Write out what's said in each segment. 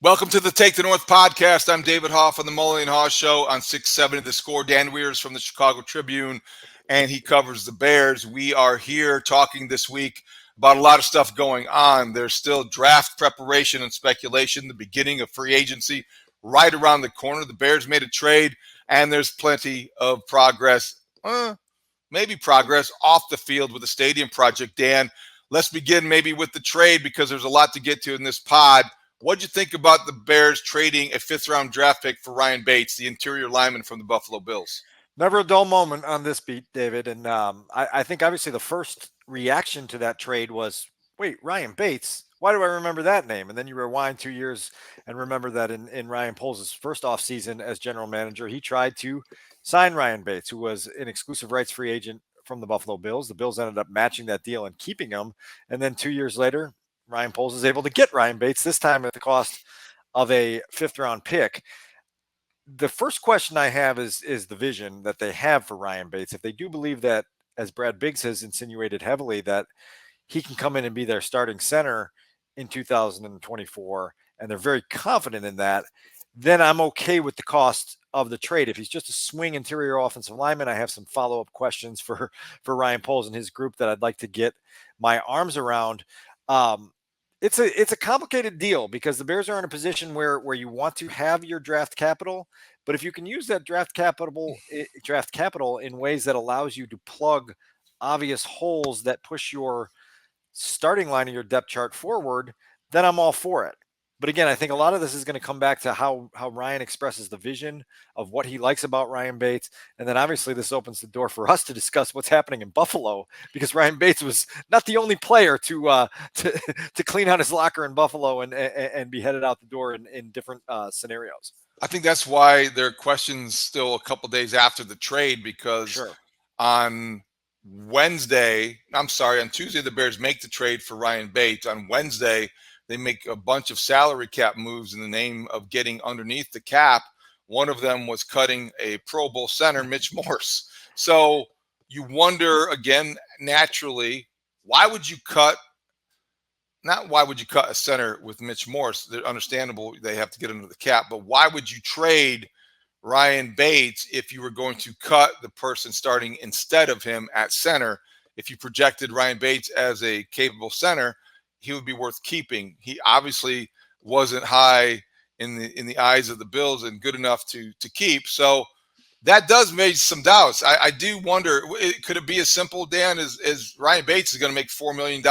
Welcome to the Take the North podcast. I'm David Haugh from the Mully and Haugh Show on 670 The Score. Dan Wiederer is from the Chicago Tribune, and he covers the Bears. We are here talking this week about a lot of stuff going on. There's still draft preparation and speculation, the beginning of free agency right around the corner. The Bears made a trade, and there's plenty of progress, maybe progress off the field with the stadium project. Dan, let's begin maybe with the trade because there's a lot to get to in this pod. What'd you think about the Bears trading a fifth-round draft pick for Ryan Bates, the interior lineman from the Buffalo Bills? Never a dull moment on this beat, David. And I think obviously the first reaction to that trade was, wait, Ryan Bates? Why do I remember that name? And then you rewind 2 years and remember that in Ryan Poles' first offseason as general manager, he tried to sign Ryan Bates, who was an exclusive rights free agent from the Buffalo Bills. The Bills ended up matching that deal and keeping him. And then 2 years later, Ryan Poles is able to get Ryan Bates, this time at the cost of a fifth-round pick. The first question I have is the vision that they have for Ryan Bates. If they do believe that, as Brad Biggs has insinuated heavily, that he can come in and be their starting center in 2024, and they're very confident in that, then I'm okay with the cost of the trade. If he's just a swing interior offensive lineman, I have some follow-up questions for Ryan Poles and his group that I'd like to get my arms around. It's a complicated deal because the Bears are in a position where you want to have your draft capital, but if you can use that draft capital in ways that allows you to plug obvious holes that push your starting line of your depth chart forward, then I'm all for it. But again, I think a lot of this is going to come back to how Ryan expresses the vision of what he likes about Ryan Bates. And then obviously this opens the door for us to discuss what's happening in Buffalo, because Ryan Bates was not the only player to clean out his locker in Buffalo and be headed out the door in different scenarios. I think that's why there are questions still a couple days after the trade, because on Tuesday, the Bears make the trade for Ryan Bates. On Wednesday, they make a bunch of salary cap moves in the name of getting underneath the cap. One of them was cutting a Pro Bowl center, Mitch Morse. So you wonder, again, naturally, why would you cut a center with Mitch Morse? They're understandable, they have to get under the cap, but why would you trade Ryan Bates if you were going to cut the person starting instead of him at center? If you projected Ryan Bates as a capable center, he would be worth keeping. He obviously wasn't high in the eyes of the Bills and good enough to keep. So that does raise some doubts. I do wonder, could it be as simple, Dan, as Ryan Bates is going to make $4 million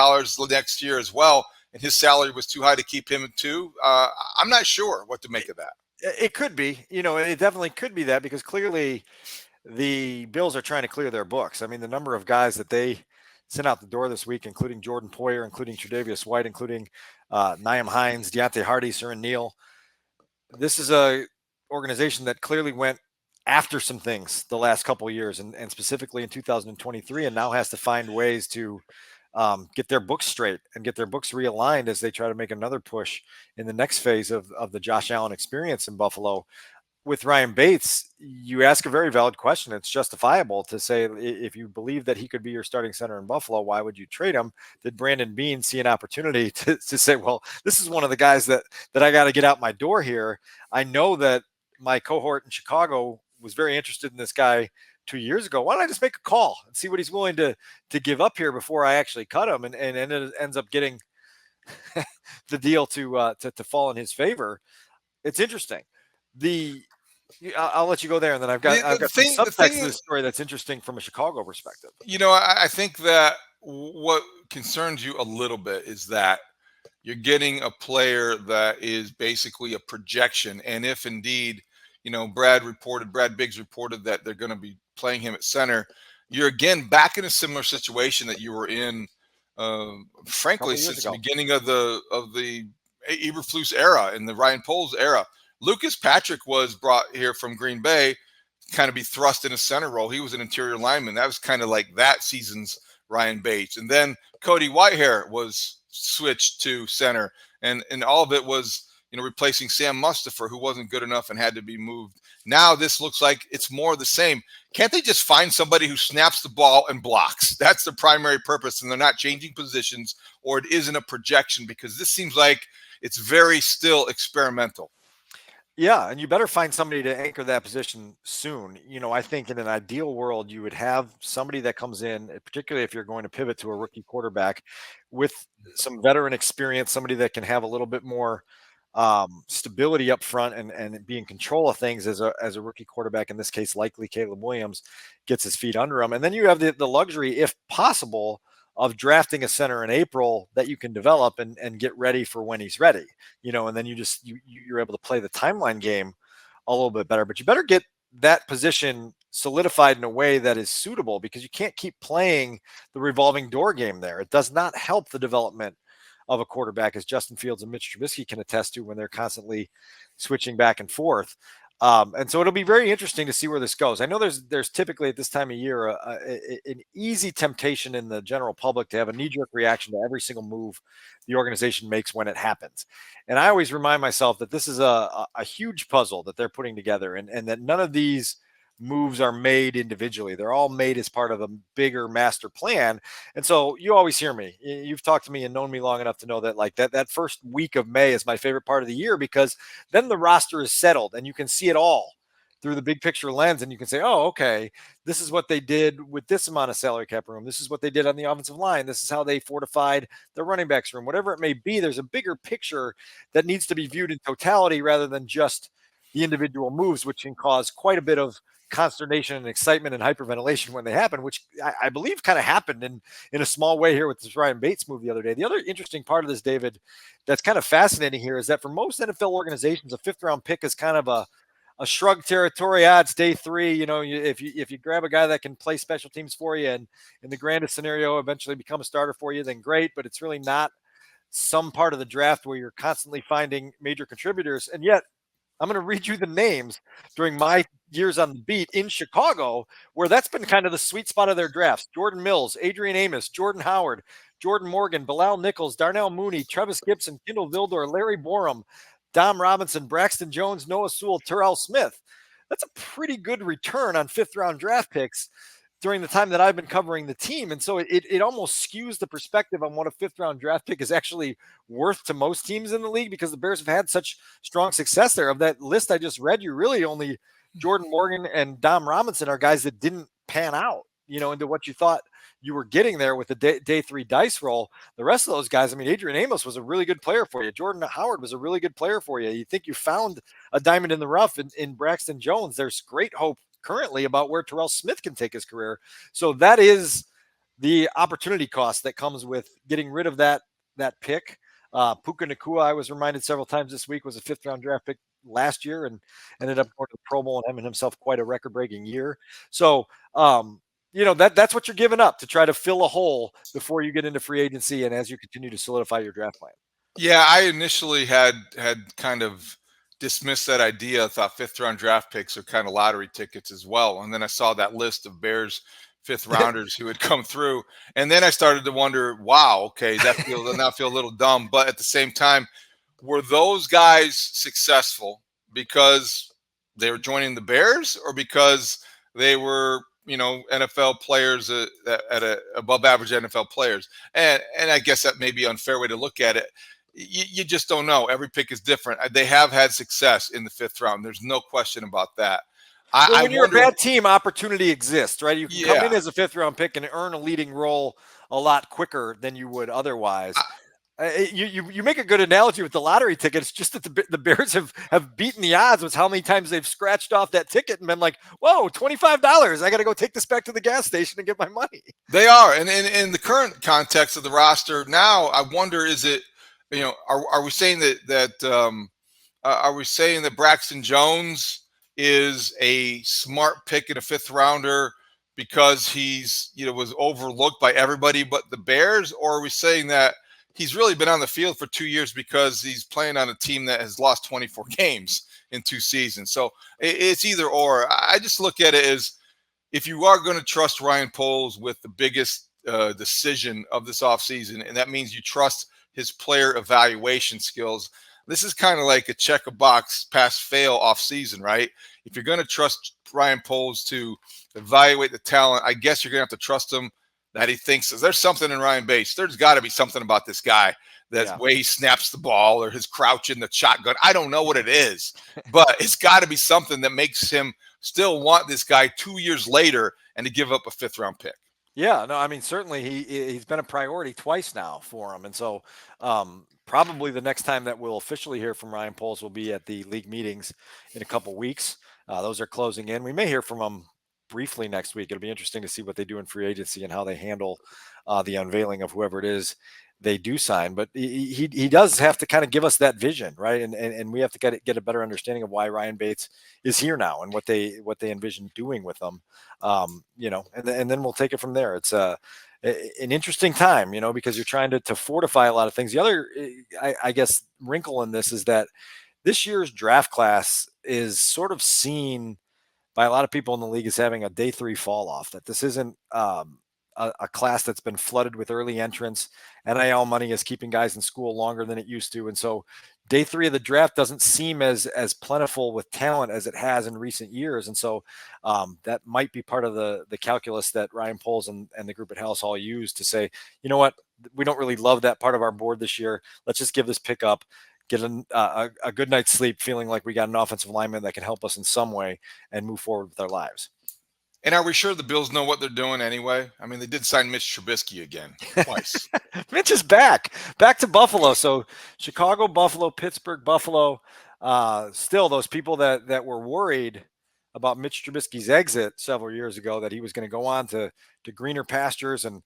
next year as well, and his salary was too high to keep him too? I'm not sure what to make of that. It could be. It definitely could be that, because clearly the Bills are trying to clear their books. I mean, the number of guys that they sent out the door this week, including Jordan Poyer, including Tre'Davious White, including Nyheim Hines, Deontay Hardy, Sir Neal. This is a organization that clearly went after some things the last couple of years, and specifically in 2023, and now has to find ways to get their books straight and get their books realigned as they try to make another push in the next phase of the Josh Allen experience in Buffalo. With Ryan Bates, you ask a very valid question. It's justifiable to say, if you believe that he could be your starting center in Buffalo, why would you trade him? Did Brandon Beane see an opportunity to say, well, this is one of the guys that I got to get out my door here. I know that my cohort in Chicago was very interested in this guy 2 years ago. Why don't I just make a call and see what he's willing to give up here before I actually cut him? And it ends up getting the deal to fall in his favor. It's interesting. I'll let you go there, and then I've got some subtext to this story that's interesting from a Chicago perspective. I think that what concerns you a little bit is that you're getting a player that is basically a projection. And if indeed, Brad Biggs reported that they're going to be playing him at center, you're again back in a similar situation that you were in, frankly, since the beginning of the Eberflus era and the Ryan Poles era. Lucas Patrick was brought here from Green Bay, kind of be thrust in a center role. He was an interior lineman. That was kind of like that season's Ryan Bates. And then Cody Whitehair was switched to center. And all of it was, replacing Sam Mustipher, who wasn't good enough and had to be moved. Now this looks like it's more of the same. Can't they just find somebody who snaps the ball and blocks? That's the primary purpose, and they're not changing positions, or it isn't a projection, because this seems like it's very still experimental. Yeah, and you better find somebody to anchor that position soon. I think in an ideal world, you would have somebody that comes in, particularly if you're going to pivot to a rookie quarterback with some veteran experience, somebody that can have a little bit more stability up front and be in control of things as a rookie quarterback. In this case, likely Caleb Williams gets his feet under him. And then you have the luxury, if possible, of drafting a center in April that you can develop and get ready for when he's ready, and then you're able to play the timeline game a little bit better. But you better get that position solidified in a way that is suitable, because you can't keep playing the revolving door game there. It does not help the development of a quarterback, as Justin Fields and Mitch Trubisky can attest to, when they're constantly switching back and forth. And so it'll be very interesting to see where this goes. I know there's typically at this time of year an easy temptation in the general public to have a knee-jerk reaction to every single move the organization makes when it happens. And I always remind myself that this is a huge puzzle that they're putting together, and that none of these moves are made individually. They're all made as part of a bigger master plan. And so you always hear me. You've talked to me and known me long enough to know that that first week of May is my favorite part of the year, because then the roster is settled and you can see it all through the big picture lens, and you can say, oh, okay, this is what they did with this amount of salary cap room. This is what they did on the offensive line. This is how they fortified the running backs room, whatever it may be. There's a bigger picture that needs to be viewed in totality rather than just the individual moves, which can cause quite a bit of consternation and excitement and hyperventilation when they happen, which I believe kind of happened in a small way here with this Ryan Bates move the other day. The other interesting part of this, David, that's kind of fascinating here is that for most NFL organizations, a fifth round pick is kind of a shrug territory. It's day 3. If you grab a guy that can play special teams for you and in the grandest scenario eventually become a starter for you, then great. But it's really not some part of the draft where you're constantly finding major contributors. And yet I'm going to read you the names during my years on the beat in Chicago, where that's been kind of the sweet spot of their drafts. Jordan Mills, Adrian Amos, Jordan Howard, Jordan Morgan, Bilal Nichols, Darnell Mooney, Travis Gibson, Kendall Vildor, Larry Borum, Dom Robinson, Braxton Jones, Noah Sewell, Terrell Smith. That's a pretty good return on fifth-round draft picks during the time that I've been covering the team. And so it almost skews the perspective on what a fifth-round draft pick is actually worth to most teams in the league, because the Bears have had such strong success there. Of that list I just read you, really only Jordan Morgan and Dom Robinson are guys that didn't pan out, into what you thought you were getting there with the day 3 dice roll. The rest of those guys, I mean, Adrian Amos was a really good player for you. Jordan Howard was a really good player for you. You think you found a diamond in the rough in Braxton Jones. There's great hope currently about where Terrell Smith can take his career. So that is the opportunity cost that comes with getting rid of that pick. Puka Nacua, I was reminded several times this week, was a 5th-round draft pick last year and ended up going to the Pro Bowl and having himself quite a record-breaking year. So, that's what you're giving up to try to fill a hole before you get into free agency and as you continue to solidify your draft plan. Yeah, I initially had kind of dismissed that idea. I thought 5th-round draft picks are kind of lottery tickets as well. And then I saw that list of Bears 5th rounders who had come through. And then I started to wonder, wow, okay, that now feel a little dumb. But at the same time, were those guys successful because they were joining the Bears, or because they were, NFL players at above average NFL players? And I guess that may be an unfair way to look at it. You just don't know. Every pick is different. They have had success in the 5th round. There's no question about that. When you're a bad team, opportunity exists, right? You can come in as a 5th-round pick and earn a leading role a lot quicker than you would otherwise. You make a good analogy with the lottery ticket. It's just that the Bears have beaten the odds with how many times they've scratched off that ticket and been like, whoa, $25. I got to go take this back to the gas station and get my money. They are. And in the current context of the roster now, I wonder, is it, are we saying are we saying that Braxton Jones is a smart pick in a 5th rounder because he's, was overlooked by everybody but the Bears? Or are we saying that he's really been on the field for 2 years because he's playing on a team that has lost 24 games in 2 seasons? So it's either or. I just look at it as, if you are going to trust Ryan Poles with the biggest decision of this offseason, and that means you trust his player evaluation skills, this is kind of like a check a box pass fail off season, right? If you're going to trust Ryan Poles to evaluate the talent, I guess you're going to have to trust him that he thinks there's something in Ryan Bates. There's got to be something about this guy the Yeah. way he snaps the ball or his crouch in the shotgun. I don't know what it is, but it's got to be something that makes him still want this guy 2 years later and to give up a 5th-round pick. Yeah, no, I mean, certainly he's been a priority twice now for him, and so probably the next time that we'll officially hear from Ryan Poles will be at the league meetings in a couple weeks. Those are closing in. We may hear from him briefly next week. It'll be interesting to see what they do in free agency and how they handle the unveiling of whoever it is they do sign. But he does have to kind of give us that vision, right? And we have to get a better understanding of why Ryan Bates is here now and what they envision doing with them. And then we'll take it from there. It's an interesting time, because you're trying to fortify a lot of things. The other, I guess, wrinkle in this is that this year's draft class is sort of seen by a lot of people in the league as having a day 3 fall off, that this isn't a class that's been flooded with early entrants. NIL money is keeping guys in school longer than it used to. And so day 3 of the draft doesn't seem as plentiful with talent as it has in recent years. And so that might be part of the calculus that Ryan Poles and the group at House Hall use to say, you know what, we don't really love that part of our board this year. Let's just give this pick up, get a good night's sleep, feeling like we got an offensive lineman that can help us in some way and move forward with our lives. And are we sure the Bills know what they're doing anyway? I mean, they did sign Mitch Trubisky again twice. Mitch is back to Buffalo. So Chicago, Buffalo, Pittsburgh, Buffalo. Still, those people that were worried about Mitch Trubisky's exit several years ago, that he was going to go on to greener pastures and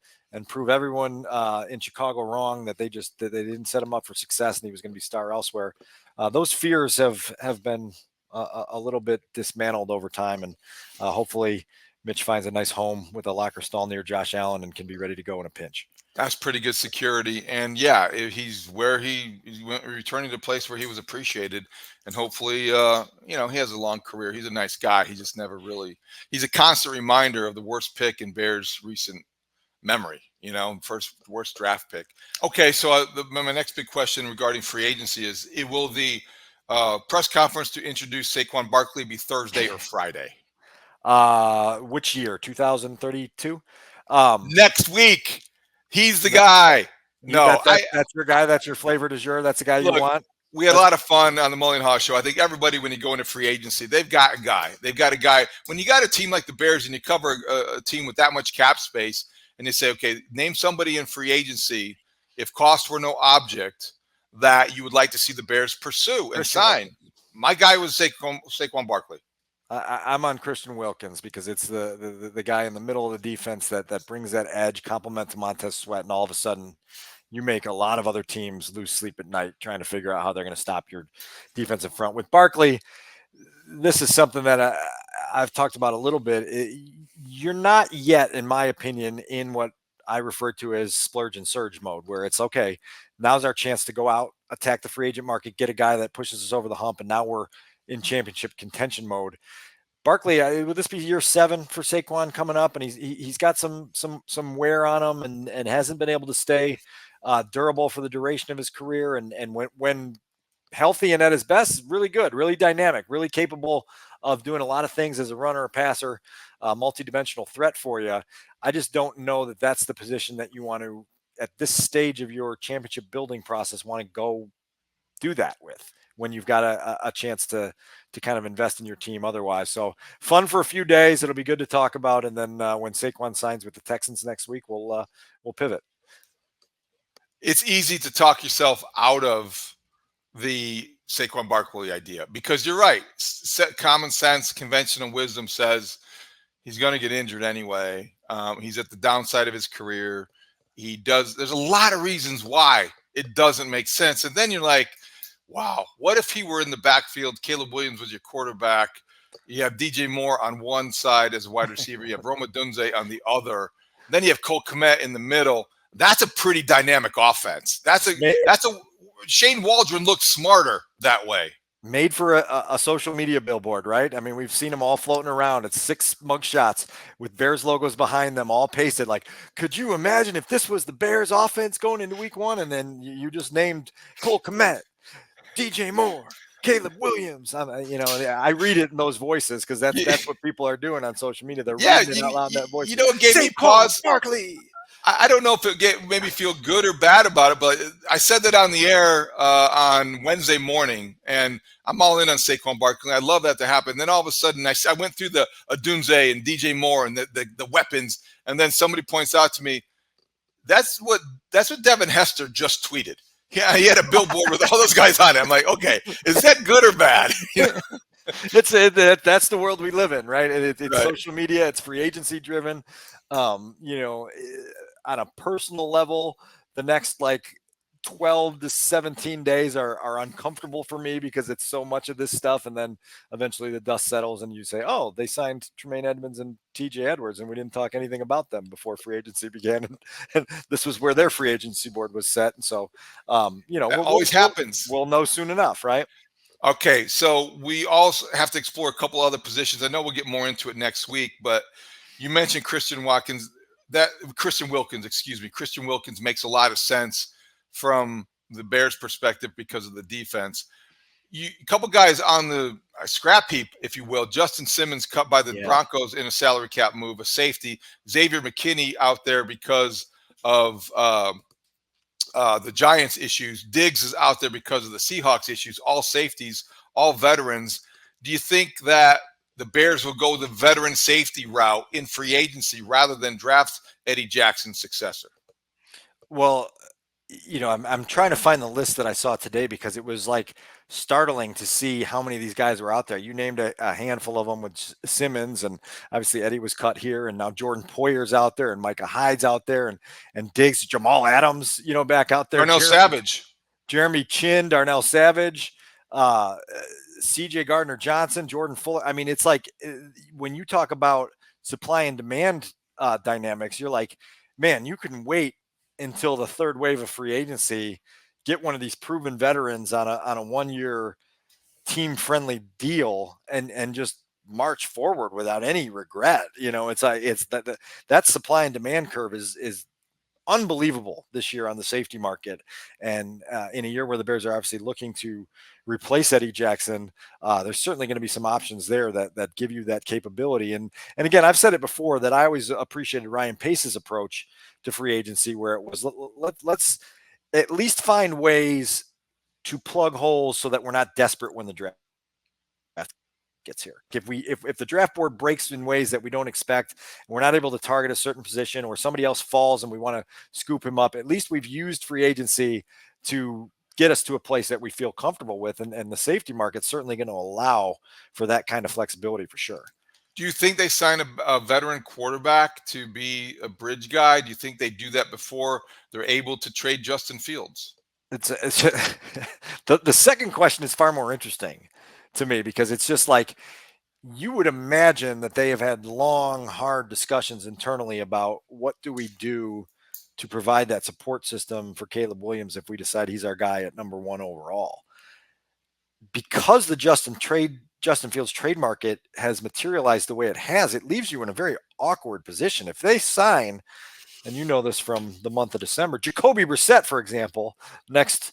prove everyone in Chicago wrong, that they didn't set him up for success and he was going to be star elsewhere. Those fears have been a little bit dismantled over time, and hopefully Mitch finds a nice home with a locker stall near Josh Allen and can be ready to go in a pinch. That's pretty good security. And yeah, he's where he's returning to a place where he was appreciated. And hopefully, he has a long career. He's a nice guy. He just never really, he's a constant reminder of the worst pick in Bears' recent memory, first worst draft pick. Okay. So my next big question regarding free agency is, will the press conference to introduce Saquon Barkley be Thursday or Friday? Which year? 2032? Next week. He's the guy. No, that's your guy. That's your flavor du jour. That's the guy you want. We had a lot of fun on the Mully and Haugh show. I think everybody, when you go into free agency, they've got a guy. They've got a guy. When you got a team like the Bears and you cover a team with that much cap space, and you say, okay, name somebody in free agency, if cost were no object, that you would like to see the Bears pursue and sign. My guy was Saquon Barkley. I'm on Christian Wilkins because it's the guy in the middle of the defense that brings that edge, complement to Montez Sweat, and all of a sudden you make a lot of other teams lose sleep at night trying to figure out how they're going to stop your defensive front. With Barkley, this is something that I've talked about a little bit. You're not yet, in my opinion, in what I refer to as splurge and surge mode, where it's okay, now's our chance to go out, attack the free agent market, get a guy that pushes us over the hump, and now we're in championship contention mode. Barkley, would this be year 7 for Saquon coming up? And he's got some wear on him and hasn't been able to stay durable for the duration of his career. And when healthy and at his best, really good, really dynamic, really capable of doing a lot of things as a runner, a passer, multidimensional threat for you. I just don't know that that's the position that you want to, at this stage of your championship building process, want to go do that with, when you've got a chance to kind of invest in your team otherwise. So fun for a few days. It'll be good to talk about. And then when Saquon signs with the Texans next week, we'll pivot. It's easy to talk yourself out of the Saquon Barkley idea because you're right. Common sense, conventional wisdom says he's going to get injured anyway. He's at the downside of his career. There's a lot of reasons why it doesn't make sense. And then you're like, wow, what if he were in the backfield? Caleb Williams was your quarterback. You have DJ Moore on one side as a wide receiver. You have Rome Odunze on the other. Then you have Cole Kmet in the middle. That's a pretty dynamic offense. Shane Waldron looks smarter that way. Made for a social media billboard, right? I mean, we've seen them all floating around. It's 6 mug shots with Bears logos behind them, all pasted. Like, could you imagine if this was the Bears offense going into week 1? And then you just named Cole Kmet, DJ Moore, Caleb Williams. I read it in those voices because that's what people are doing on social media. They're reading it out loud in that voice. You know what gave me pause? Barkley. I don't know if made me feel good or bad about it, but I said that on the air on Wednesday morning, and I'm all in on Saquon Barkley. I love that to happen. Then all of a sudden, I went through the Adunze and DJ Moore and the weapons, and then somebody points out to me, that's what Devin Hester just tweeted. Yeah, he had a billboard with all those guys on it. I'm like, okay, is that good or bad? That's the world we live in, right? It's Right. social media, it's free agency driven. On a personal level, the next 12 to 17 days are uncomfortable for me because it's so much of this stuff. And then eventually the dust settles and you say, oh, they signed Tremaine Edmonds and TJ Edwards and we didn't talk anything about them before free agency began. And this was where their free agency board was set. And so, always happens. We'll know soon enough, right? Okay, so we also have to explore a couple other positions. I know we'll get more into it next week, but you mentioned Christian Wilkins makes a lot of sense from the Bears' perspective because of the defense. A couple guys on the scrap heap, if you will. Justin Simmons cut by the Broncos in a salary cap move, a safety. Xavier McKinney out there because of the Giants issues. Diggs is out there because of the Seahawks issues. All safeties, all veterans. Do you think that the Bears will go the veteran safety route in free agency rather than draft Eddie Jackson's successor? Well, I'm trying to find the list that I saw today because it was startling to see how many of these guys were out there. You named a handful of them with Simmons, and obviously Eddie was cut here, and now Jordan Poyer's out there, and Micah Hyde's out there, and Diggs, Jamal Adams, back out there. Darnell Savage. Jeremy Chin, Darnell Savage, CJ Gardner-Johnson, Jordan Fuller. I mean, it's when you talk about supply and demand dynamics, you're like, man, you can wait until the third wave of free agency, get one of these proven veterans on a 1 year team friendly deal and just march forward without any regret. It's that supply and demand curve is unbelievable this year on the safety market. And in a year where the Bears are obviously looking to replace Eddie Jackson, there's certainly going to be some options there that give you that capability. And again, I've said it before that I always appreciated Ryan Pace's approach to free agency, where it was let's at least find ways to plug holes so that we're not desperate when the draft gets here. If the draft board breaks in ways that we don't expect, and we're not able to target a certain position, or somebody else falls and we want to scoop him up, at least we've used free agency to get us to a place that we feel comfortable with. And the safety market's certainly going to allow for that kind of flexibility for sure. Do you think they sign a veteran quarterback to be a bridge guy? Do you think they do that before they're able to trade Justin Fields? The second question is far more interesting to me, because it's just you would imagine that they have had long, hard discussions internally about what do we do to provide that support system for Caleb Williams if we decide he's our guy at number 1 overall. Because the Justin Fields trade market has materialized the way it has, it leaves you in a very awkward position. If they sign, and you know this from the month of December, Jacoby Brissett, for example, next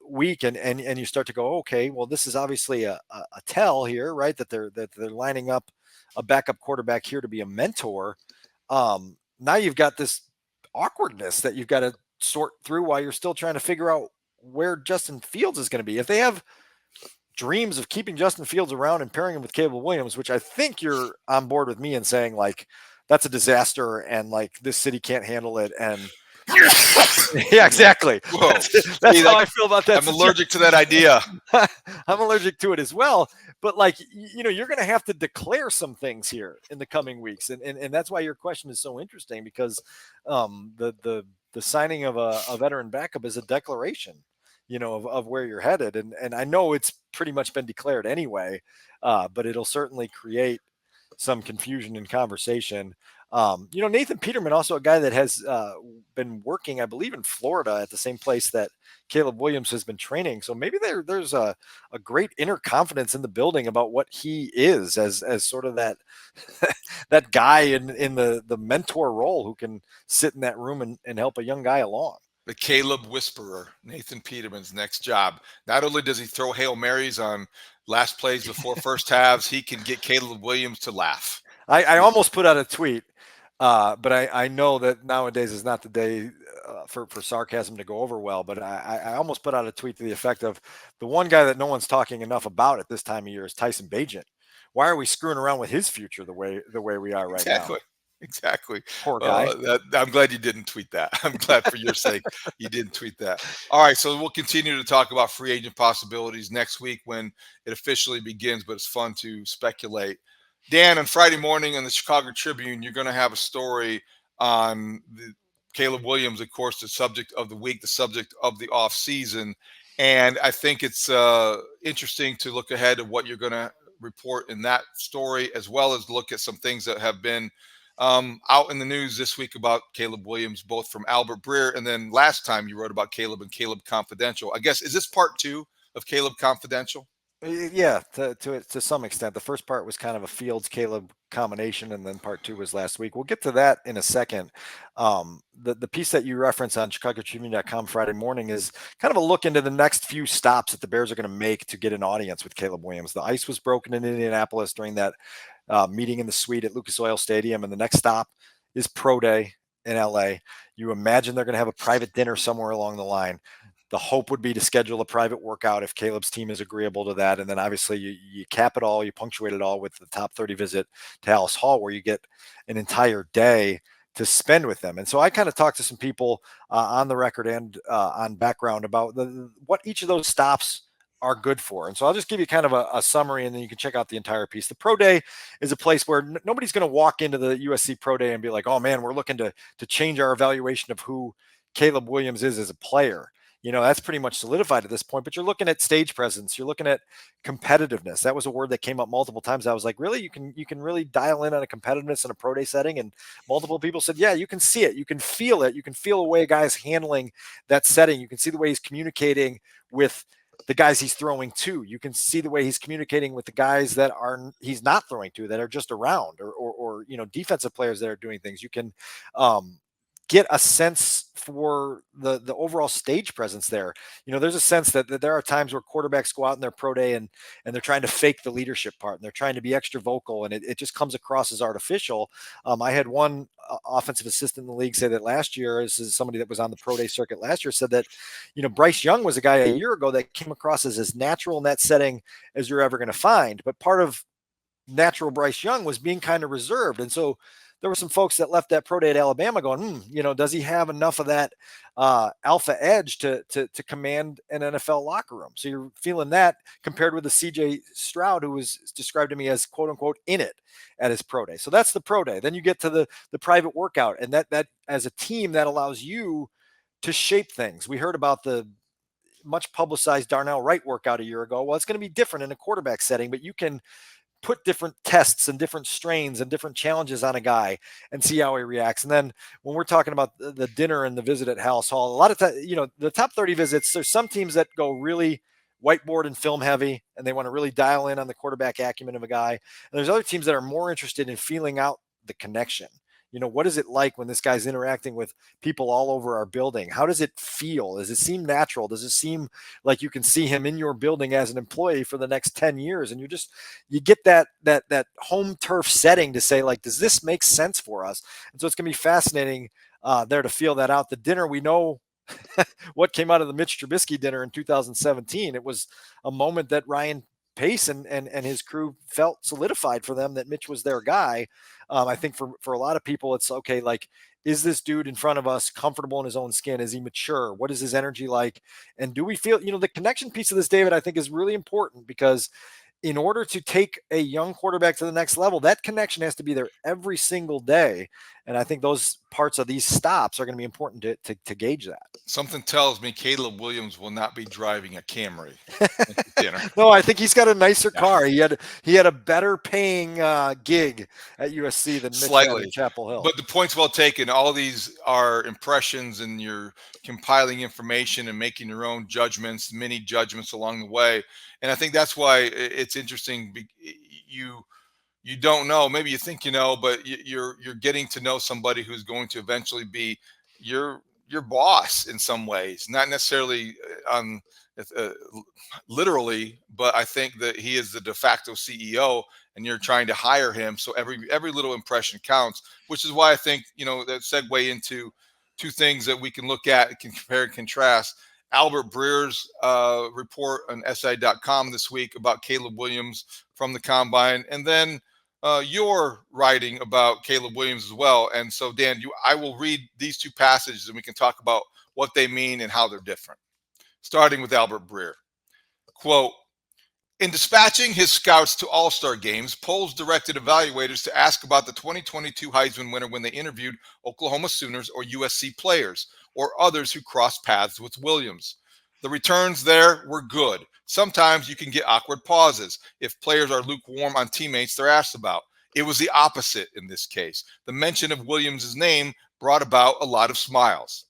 week, and you start to go, okay, well, this is obviously a tell here, right? That they're lining up a backup quarterback here to be a mentor. Now you've got this awkwardness that you've got to sort through while you're still trying to figure out where Justin Fields is going to be. If they have dreams of keeping Justin Fields around and pairing him with Caleb Williams, which I think you're on board with me in saying that's a disaster and this city can't handle it. And yeah, exactly. That's how I feel about that. I'm allergic to that idea. I'm allergic to it as well. But you're going to have to declare some things here in the coming weeks. And that's why your question is so interesting, because the signing of a veteran backup is a declaration, of where you're headed. And I know it's pretty much been declared anyway, but it'll certainly create some confusion in conversation. Nathan Peterman, also a guy that has been working, I believe, in Florida at the same place that Caleb Williams has been training. So maybe there's a great inner confidence in the building about what he is as sort of that that guy in the mentor role who can sit in that room and help a young guy along. The Caleb Whisperer, Nathan Peterman's next job. Not only does he throw Hail Marys on last plays before first halves, he can get Caleb Williams to laugh. I almost put out a tweet But I know that nowadays is not the day for sarcasm to go over well. But I almost put out a tweet to the effect of the one guy that no one's talking enough about at this time of year is Tyson Bagent. Why are we screwing around with his future the way we are right now? Exactly. Exactly. Poor guy. I'm glad you didn't tweet that. I'm glad for your sake you didn't tweet that. All right, so we'll continue to talk about free agent possibilities next week when it officially begins, but it's fun to speculate. Dan, on Friday morning in the Chicago Tribune, you're going to have a story on Caleb Williams, of course, the subject of the week, the subject of the off season. And I think it's interesting to look ahead of what you're going to report in that story, as well as look at some things that have been out in the news this week about Caleb Williams, both from Albert Breer and then last time you wrote about Caleb and Caleb Confidential. I guess, is this part 2 of Caleb Confidential? Yeah, to some extent. The first part was kind of a Fields Caleb combination, and then part 2 was last week. We'll get to that in a second. The piece that you reference on ChicagoTribune.com Friday morning is kind of a look into the next few stops that the Bears are going to make to get an audience with Caleb Williams. The ice was broken in Indianapolis during that meeting in the suite at Lucas Oil Stadium, and the next stop is Pro Day in LA. You imagine they're going to have a private dinner somewhere along the line. The hope would be to schedule a private workout if Caleb's team is agreeable to that. And then obviously you cap it all, you punctuate it all with the top 30 visit to Haugh, where you get an entire day to spend with them. And so I kind of talked to some people on the record and on background about what each of those stops are good for. And so I'll just give you kind of a summary, and then you can check out the entire piece. The Pro Day is a place where nobody's going to walk into the USC Pro Day and be like, oh man, we're looking to change our evaluation of who Caleb Williams is as a player. That's pretty much solidified at this point, but you're looking at stage presence. You're looking at competitiveness. That was a word that came up multiple times. I was like, really? You can really dial in on a competitiveness in a pro day setting? And multiple people said, yeah, you can see it. You can feel it. You can feel the way a guy's handling that setting. You can see the way he's communicating with the guys he's throwing to. You can see the way he's communicating with the guys that he's not throwing to, that are just around, or defensive players that are doing things. You can, get a sense for the overall stage presence there. There's a sense that there are times where quarterbacks go out in their pro day and they're trying to fake the leadership part, and they're trying to be extra vocal, and it just comes across as artificial. I had one offensive assistant in the league say that last year, this is somebody that was on the pro day circuit last year, said that, Bryce Young was a guy a year ago that came across as natural in that setting as you're ever going to find. But part of natural Bryce Young was being kind of reserved. And so there were some folks that left that pro day at Alabama going, does he have enough of that alpha edge to command an NFL locker room? So you're feeling that compared with the CJ Stroud, who was described to me as quote unquote in it at his pro day. So that's the pro day. Then you get to the private workout, and that as a team that allows you to shape things. We heard about the much publicized Darnell Wright workout a year ago. Well, it's going to be different in a quarterback setting, but you can put different tests and different strains and different challenges on a guy and see how he reacts. And then when we're talking about the dinner and the visit at Haugh, a lot of times, the top 30 visits, there's some teams that go really whiteboard and film heavy, and they want to really dial in on the quarterback acumen of a guy. And there's other teams that are more interested in feeling out the connection. What is it like when this guy's interacting with people all over our building? How does it feel? Does it seem natural? Does it seem like you can see him in your building as an employee for the next 10 years? And you get that home turf setting to say, like, does this make sense for us? And so it's going to be fascinating there to feel that out. The dinner, we know what came out of the Mitch Trubisky dinner in 2017. It was a moment that Ryan Pace and his crew felt solidified for them that Mitch was their guy. I think for a lot of people, it's okay. Like, is this dude in front of us comfortable in his own skin? Is he mature? What is his energy like? And do we feel, the connection piece of this, David, I think is really important, because in order to take a young quarterback to the next level, that connection has to be there every single day. And I think those parts of these stops are going to be important to gauge that. Something tells me Caleb Williams will not be driving a Camry at dinner. No, I think he's got a nicer car. He had a better paying gig at USC than Mitch had at Chapel Hill. But the point's well taken. All these are impressions, and you're compiling information and making your own judgments, mini judgments along the way. And I think that's why it's interesting. You don't know. Maybe you think but you're getting to know somebody who's going to eventually be your boss in some ways, not necessarily literally, but I think that he is the de facto CEO and you're trying to hire him. So every little impression counts, which is why I think, that segue into two things that we can look at, can compare and contrast. Albert Breer's report on SI.com this week about Caleb Williams from the combine, and then your writing about Caleb Williams as well. And so, Dan, I will read these two passages and we can talk about what they mean and how they're different. Starting with Albert Breer. Quote, in dispatching his scouts to all-star games, polls directed evaluators to ask about the 2022 Heisman winner when they interviewed Oklahoma Sooners or USC players or others who crossed paths with Williams. The returns there were good. Sometimes you can get awkward pauses if players are lukewarm on teammates they're asked about. It was the opposite in this case. The mention of Williams' name brought about a lot of smiles.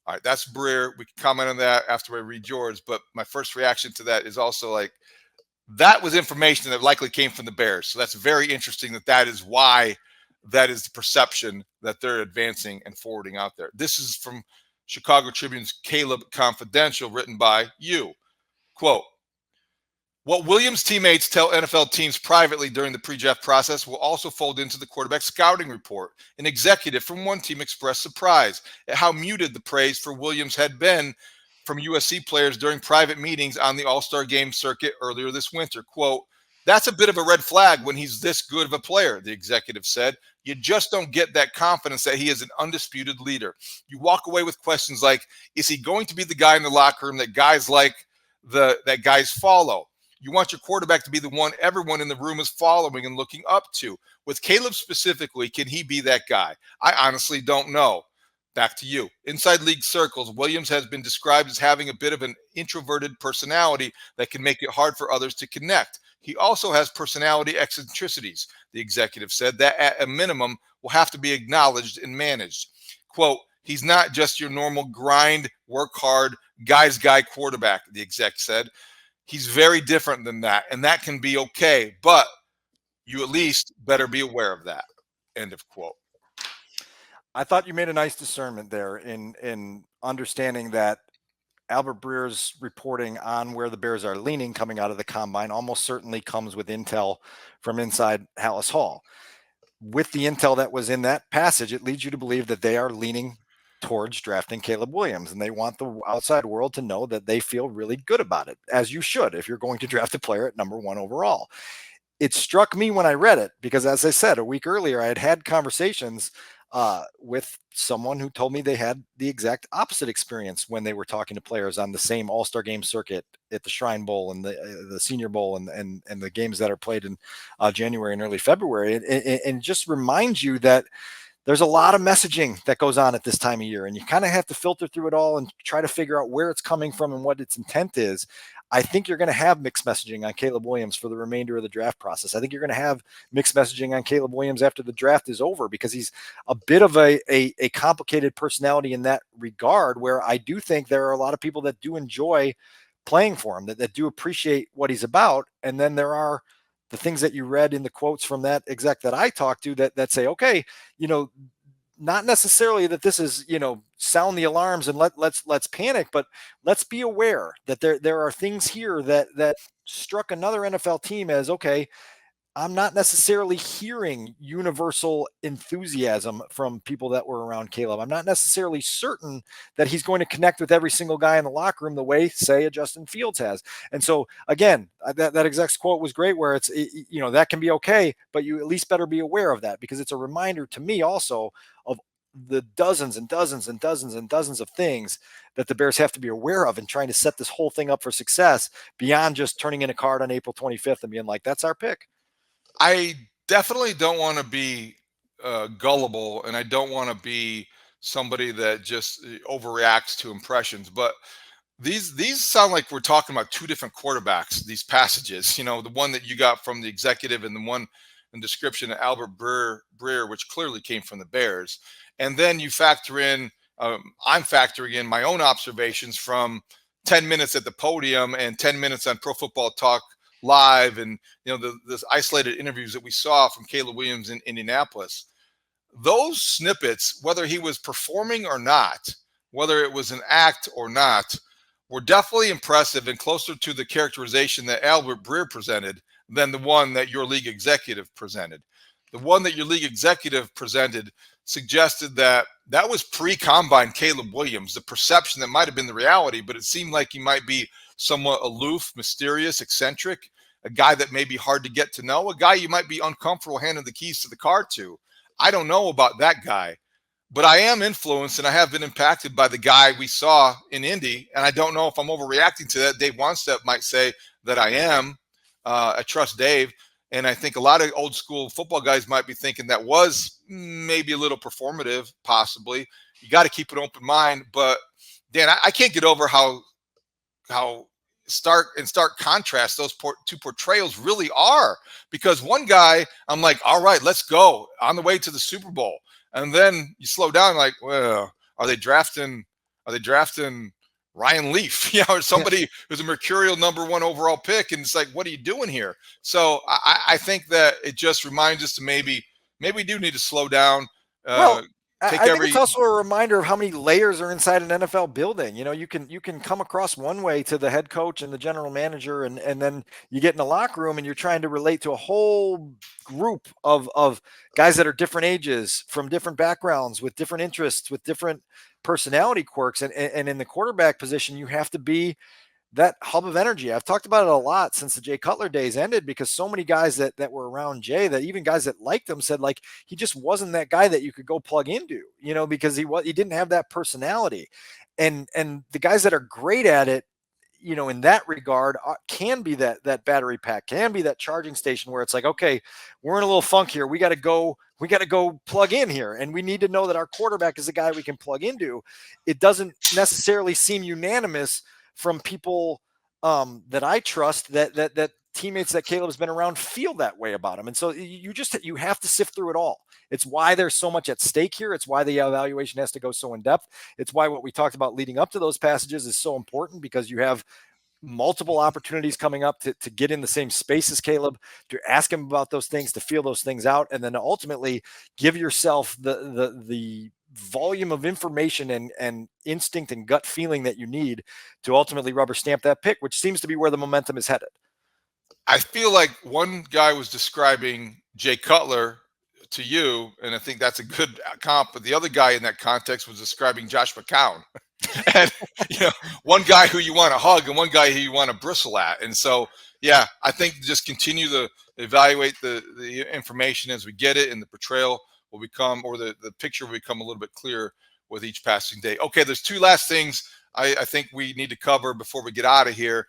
All right, that's Breer. We can comment on that after I read yours, but my first reaction to that is also like, that was information that likely came from the Bears. So that's very interesting that is why that is the perception that they're advancing and forwarding out there. This is from Chicago Tribune's Caleb Confidential, written by you. Quote, what Williams' teammates tell NFL teams privately during the pre-draft process will also fold into the quarterback scouting report. An executive from one team expressed surprise at how muted the praise for Williams had been from USC players during private meetings on the All-Star game circuit earlier this winter. Quote, that's a bit of a red flag when he's this good of a player, the executive said. You just don't get that confidence that he is an undisputed leader. You walk away with questions like, is he going to be the guy in the locker room that guys follow? You want your quarterback to be the one everyone in the room is following and looking up to. With Caleb specifically, can he be that guy? I honestly don't know. Back to you. Inside league circles, Williams has been described as having a bit of an introverted personality that can make it hard for others to connect. He also has personality eccentricities, the executive said, that at a minimum will have to be acknowledged and managed. Quote, he's not just your normal grind, work hard, guy's guy quarterback, the exec said. He's very different than that, and that can be okay, but you at least better be aware of that. End of quote. I thought you made a nice discernment there in understanding that Albert Breer's reporting on where the Bears are leaning coming out of the combine almost certainly comes with intel from inside Halas Hall. With the intel that was in that passage, it leads you to believe that they are leaning towards drafting Caleb Williams, and they want the outside world to know that they feel really good about it, as you should if you're going to draft a player at number 1 overall. It struck me when I read it because, as I said, a week earlier, I had conversations with someone who told me they had the exact opposite experience when they were talking to players on the same All-Star game circuit at the Shrine Bowl and the Senior Bowl and the games that are played in January and early February. And just remind you that there's a lot of messaging that goes on at this time of year, and you kind of have to filter through it all and try to figure out where it's coming from and what its intent is. I think you're going to have mixed messaging on Caleb Williams for the remainder of the draft process. I think you're going to have mixed messaging on Caleb Williams after the draft is over because he's a bit of a complicated personality in that regard, where I do think there are a lot of people that do enjoy playing for him, that do appreciate what he's about. And then there are the things that you read in the quotes from that exec that I talked to that say, okay, not necessarily that this is, sound the alarms and let's panic, but let's be aware that there are things here that struck another NFL team as, okay, I'm not necessarily hearing universal enthusiasm from people that were around Caleb. I'm not necessarily certain that he's going to connect with every single guy in the locker room the way, say, a Justin Fields has. And so, again, that exec's quote was great, where it's, that can be okay, but you at least better be aware of that, because it's a reminder to me also of the dozens and dozens and dozens and dozens of things that the Bears have to be aware of in trying to set this whole thing up for success beyond just turning in a card on April 25th and being like, that's our pick. I definitely don't want to be gullible, and I don't want to be somebody that just overreacts to impressions. But these sound like we're talking about two different quarterbacks. These passages, the one that you got from the executive, and the one in description of Albert Breer, which clearly came from the Bears. And then you factor in, I'm factoring in my own observations from 10 minutes at the podium and 10 minutes on Pro Football Talk Live, and the isolated interviews that we saw from Caleb Williams in Indianapolis. Those snippets, whether he was performing or not, whether it was an act or not, were definitely impressive and closer to the characterization that Albert Breer presented than the one that your league executive presented. The one that your league executive presented suggested that that was pre-combine Caleb Williams, the perception that might have been the reality, but it seemed like he might be somewhat aloof, mysterious, eccentric, a guy that may be hard to get to know, a guy you might be uncomfortable handing the keys to the car to. I don't know about that guy, but I am influenced and I have been impacted by the guy we saw in Indy. And I don't know if I'm overreacting to that. Dave Wanstep might say that I am. I trust Dave. And I think a lot of old school football guys might be thinking that was maybe a little performative, possibly. You got to keep an open mind. But Dan, I can't get over how stark contrast those two portrayals really are. Because one guy, I'm like, all right, let's go on the way to the Super Bowl. And then you slow down, like, well, are they drafting Ryan Leaf, or somebody who's a mercurial #1 overall pick? And it's like, what are you doing here? So I think that it just reminds us to maybe we do need to slow down. Well, I think it's also a reminder of how many layers are inside an NFL building. You can come across one way to the head coach and the general manager, and then you get in the locker room and you're trying to relate to a whole group of guys that are different ages, from different backgrounds, with different interests, with different personality quirks. And in the quarterback position, you have to be that hub of energy. I've talked about it a lot since the Jay Cutler days ended, because so many guys that were around Jay, that even guys that liked him, said like he just wasn't that guy that you could go plug into, because he didn't have that personality. And the guys that are great at it, in that regard, can be that battery pack, can be that charging station where it's like, okay, we're in a little funk here. We got to go plug in here. And we need to know that our quarterback is the guy we can plug into. It doesn't necessarily seem unanimous from people that I trust, that teammates that Caleb's been around feel that way about him. And so you have to sift through it all. It's why there's so much at stake here. It's why the evaluation has to go so in depth. It's why what we talked about leading up to those passages is so important, because you have multiple opportunities coming up to get in the same space as Caleb, to ask him about those things, to feel those things out, and then to ultimately give yourself the volume of information and instinct and gut feeling that you need to ultimately rubber stamp that pick, which seems to be where the momentum is headed. I feel like one guy was describing Jay Cutler to you, and I think that's a good comp, but the other guy in that context was describing Josh McCown. And one guy who you want to hug and one guy who you want to bristle at. And so, yeah, I think just continue to evaluate the information as we get it, and the portrayal will become, or the picture will become a little bit clearer with each passing day. Okay, there's two last things I think we need to cover before we get out of here.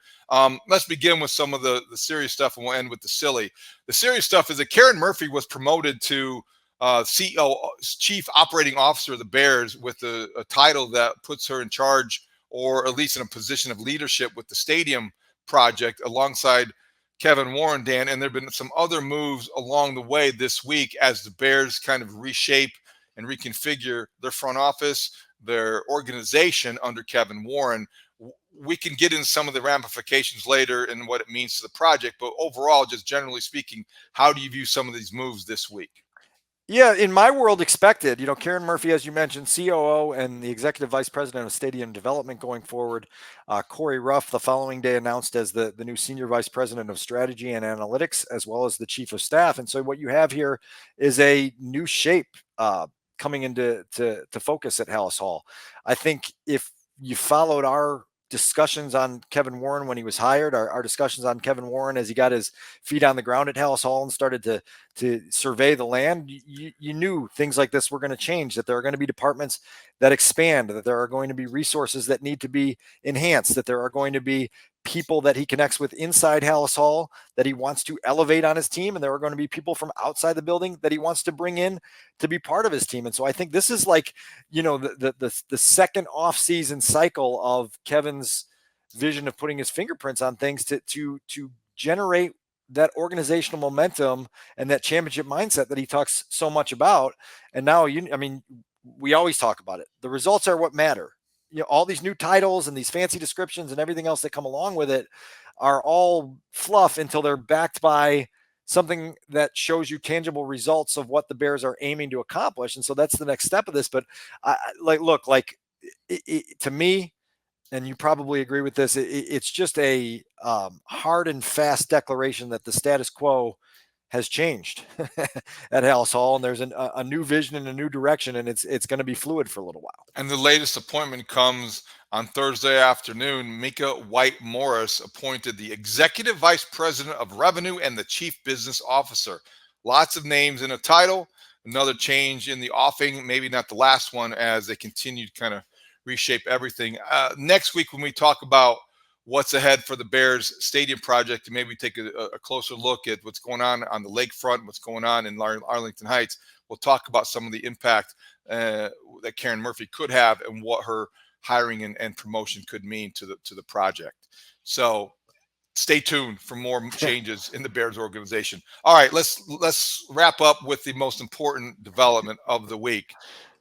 Let's begin with some of the serious stuff, and we'll end with the silly. The serious stuff is that Karen Murphy was promoted to CEO, Chief Operating Officer of the Bears, with a title that puts her in charge, or at least in a position of leadership, with the stadium project alongside Kevin Warren, Dan. And there have been some other moves along the way this week as the Bears kind of reshape and reconfigure their front office, their organization under Kevin Warren. We can get into some of the ramifications later and what it means to the project, but overall, just generally speaking, how do you view some of these moves this week? Yeah, in my world, expected. Karen Murphy, as you mentioned, COO and the Executive Vice President of Stadium Development going forward. Corey Ruff, the following day, announced as the new Senior Vice President of Strategy and Analytics, as well as the Chief of Staff. And so what you have here is a new shape coming into focus at Haugh Hall. I think if you followed our discussions on Kevin Warren when he was hired, our discussions on Kevin Warren as he got his feet on the ground at Haugh Hall and started to survey the land, you knew things like this were going to change, that there are going to be departments that expand, that there are going to be resources that need to be enhanced, that there are going to be people that he connects with inside Haugh Hall that he wants to elevate on his team, and there are going to be people from outside the building that he wants to bring in to be part of his team. And so I think this is like, the second off-season cycle of Kevin's vision of putting his fingerprints on things to generate that organizational momentum and that championship mindset that he talks so much about. And now, we always talk about it. The results are what matter. All these new titles and these fancy descriptions and everything else that come along with it are all fluff until they're backed by something that shows you tangible results of what the Bears are aiming to accomplish. And so that's the next step of this. But to me, and you probably agree with this, it's just a hard and fast declaration that the status quo has changed at Haugh, and there's a new vision and a new direction, and it's going to be fluid for a little while. And the latest appointment comes on Thursday afternoon. Mika White Morris appointed the Executive Vice President of Revenue and the Chief Business Officer. Lots of names in a title. Another change in the offing, maybe not the last one, as they continue to kind of reshape everything. Next week, when we talk about what's ahead for the Bears Stadium project, and maybe take a closer look at what's going on the lakefront, what's going on in Arlington Heights, we'll talk about some of the impact that Karen Murphy could have and what her hiring and promotion could mean to the project. So stay tuned for more changes in the Bears organization. All right, let's wrap up with the most important development of the week.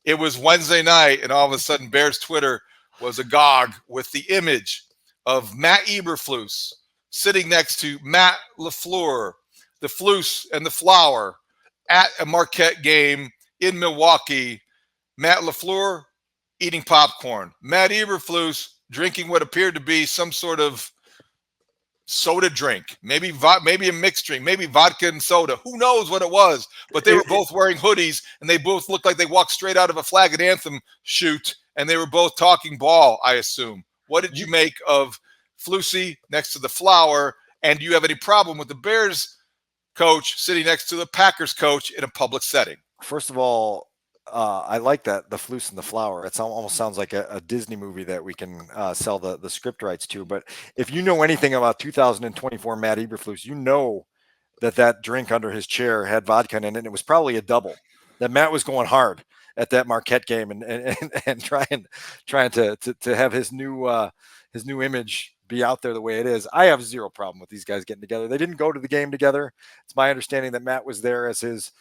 It was Wednesday night, and all of a sudden, Bears Twitter was agog with the image of Matt Eberflus sitting next to Matt LaFleur, the Flus and the Flower, at a Marquette game in Milwaukee. Matt LaFleur eating popcorn. Matt Eberflus drinking what appeared to be some sort of soda drink, maybe a mixed drink, maybe vodka and soda. Who knows what it was? But they were both wearing hoodies, and they both looked like they walked straight out of a Flag and Anthem shoot, and they were both talking ball, I assume. What did you make of Flusy next to the Flower, and do you have any problem with the Bears coach sitting next to the Packers coach in a public setting? First of all, I like that, the Flus and the Flower. It almost sounds like a Disney movie that we can sell the script rights to. But if you know anything about 2024 Matt Eberflus, you know that drink under his chair had vodka in it, and it was probably a double. That Matt was going hard at that Marquette game and trying to have his new image be out there the way it is. I have zero problem with these guys getting together. They didn't go to the game together. It's my understanding that Matt was there as his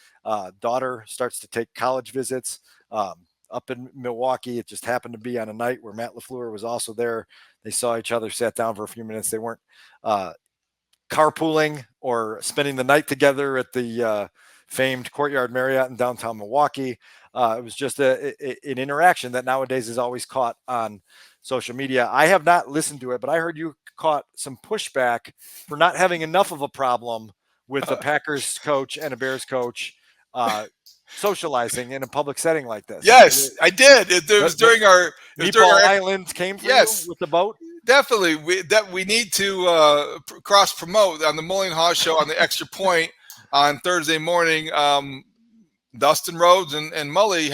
daughter starts to take college visits up in Milwaukee. It just happened to be on a night where Matt LaFleur was also there. They saw each other, sat down for a few minutes. They weren't carpooling or spending the night together at the famed Courtyard Marriott in downtown Milwaukee. It was just an interaction that nowadays is always caught on social media. I have not listened to it, but I heard you caught some pushback for not having enough of a problem with a Packers coach and a Bears coach socializing in a public setting like this. Yes, I did. It was during our Island came for you with the boat. Definitely, we need to cross promote on the Mully and Haugh show on the Extra Point on Thursday morning. Dustin Rhodes and Mully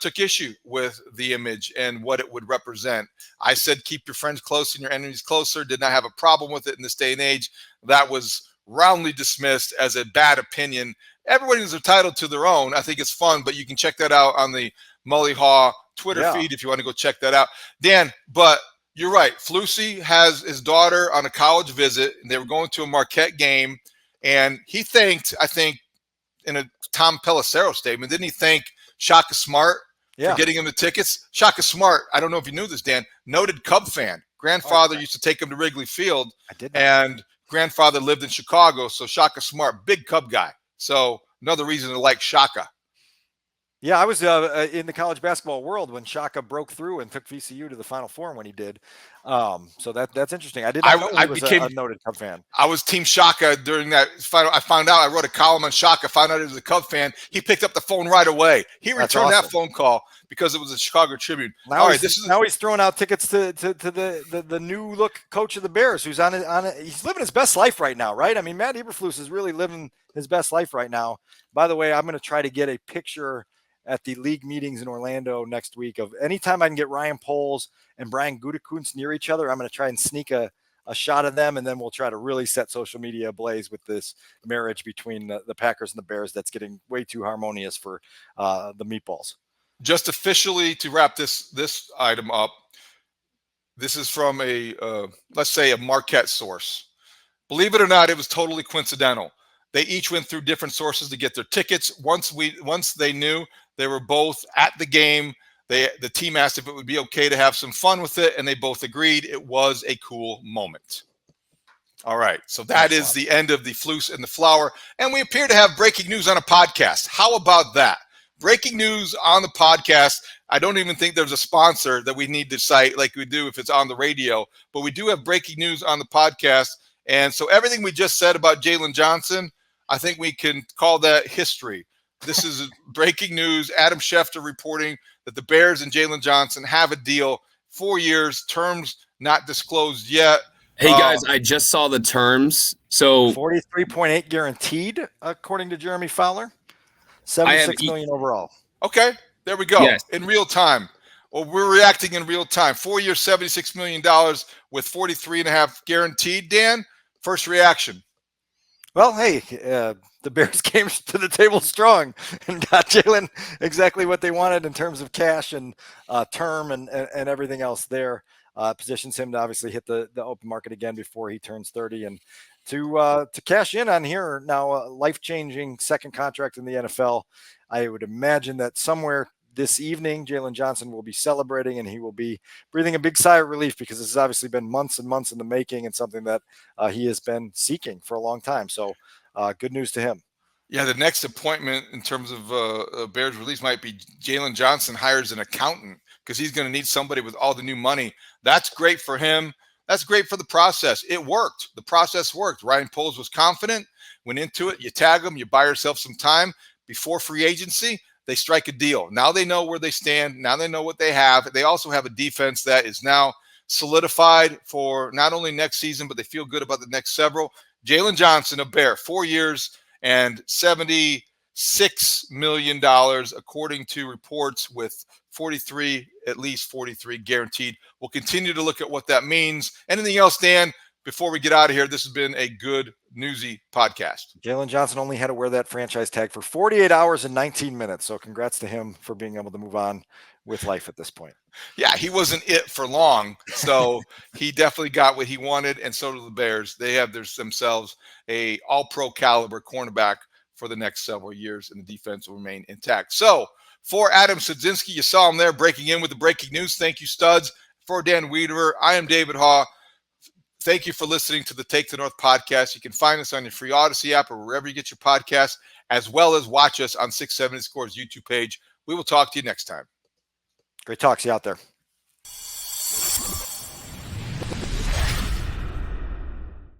took issue with the image and what it would represent. I said, keep your friends close and your enemies closer. Did not have a problem with it in this day and age. That was roundly dismissed as a bad opinion. Everybody is entitled to their own. I think it's fun, but you can check that out on the Mully Haugh Twitter feed if you want to go check that out. Dan, but you're right. Flusy has his daughter on a college visit, and they were going to a Marquette game, and he thanked, I think, in a Tom Pelissero statement, didn't he thank Shaka Smart for getting him the tickets? Shaka Smart, I don't know if you knew this, Dan, noted Cub fan. Grandfather used to take him to Wrigley Field, and grandfather lived in Chicago, so Shaka Smart, big Cub guy. So another reason to like Shaka. Yeah, I was in the college basketball world when Shaka broke through and took VCU to the Final Four when he did. So that's interesting. I didn't know he was a noted Cub fan. I was Team Shaka during that final. I found out, I wrote a column on Shaka, found out he was a Cub fan. He picked up the phone right away. He returned that phone call because it was a Chicago Tribune. Now he's throwing out tickets to the new look coach of the Bears, who's he's living his best life right now, right? I mean, Matt Eberflus is really living his best life right now. By the way, I'm going to try to get a picture at the league meetings in Orlando next week of anytime I can get Ryan Poles and Brian Gutekunst near each other. I'm going to try and sneak a shot of them, and then we'll try to really set social media ablaze with this marriage between the Packers and the Bears that's getting way too harmonious for the meatballs. Just officially to wrap this item up, this is from let's say a Marquette source. Believe it or not, it was totally coincidental. They each went through different sources to get their tickets. Once they knew they were both at the game, the team asked if it would be okay to have some fun with it, and they both agreed. It was a cool moment. All right, so that is the end of the Flus and the Flower, and we appear to have breaking news on a podcast. How about that? breaking news on the podcast. I don't even think there's a sponsor that we need to cite like we do if it's on the radio, but we do have breaking news on the podcast. And so everything we just said about Jaylon Johnson, I think we can call that history. This is breaking news. Adam Schefter reporting that the Bears and Jaylon Johnson have a deal, 4 years, terms not disclosed yet. Hey guys, I just saw the terms. So 43.8 guaranteed, according to Jeremy Fowler. 76 million overall. Okay, there we go. Yes. In real time. Well, we're reacting in real time. 4 years, $76 million with 43.5 guaranteed. Dan, first reaction. Well, hey, the Bears came to the table strong and got Jaylon exactly what they wanted in terms of cash and term and everything else there. Positions him to obviously hit the open market again before he turns 30 and to cash in on here now a life-changing second contract in the NFL. I would imagine that somewhere this evening, Jaylon Johnson will be celebrating and he will be breathing a big sigh of relief because this has obviously been months and months in the making and something that he has been seeking for a long time. So good news to him. Yeah, the next appointment in terms of Bears release might be Jaylon Johnson hires an accountant because he's going to need somebody with all the new money. That's great for him. That's great for the process. It worked. The process worked. Ryan Poles was confident, went into it. You tag them, you buy yourself some time before free agency. They strike a deal. Now they know where they stand. Now they know what they have. They also have a defense that is now solidified for not only next season, but they feel good about the next several. Jaylon Johnson, a Bear, 4 years and $76 million, according to reports, with 43, at least 43 guaranteed. We'll continue to look at what that means. Anything else, Dan, before we get out of here? This has been a good, newsy podcast. Jaylon Johnson only had to wear that franchise tag for 48 hours and 19 minutes. So congrats to him for being able to move on with life at this point. Yeah, he wasn't it for long. So he definitely got what he wanted, and so do the Bears. They have themselves a all-pro caliber cornerback for the next several years, and the defense will remain intact. So for Adam Sudzinski, you saw him there breaking in with the breaking news. Thank you, studs. For Dan Wiederer, I am David Haugh. Thank you for listening to the Take the North podcast. You can find us on your free Odyssey app or wherever you get your podcasts, as well as watch us on 670 Scores YouTube page. We will talk to you next time. Great talk. See you out there.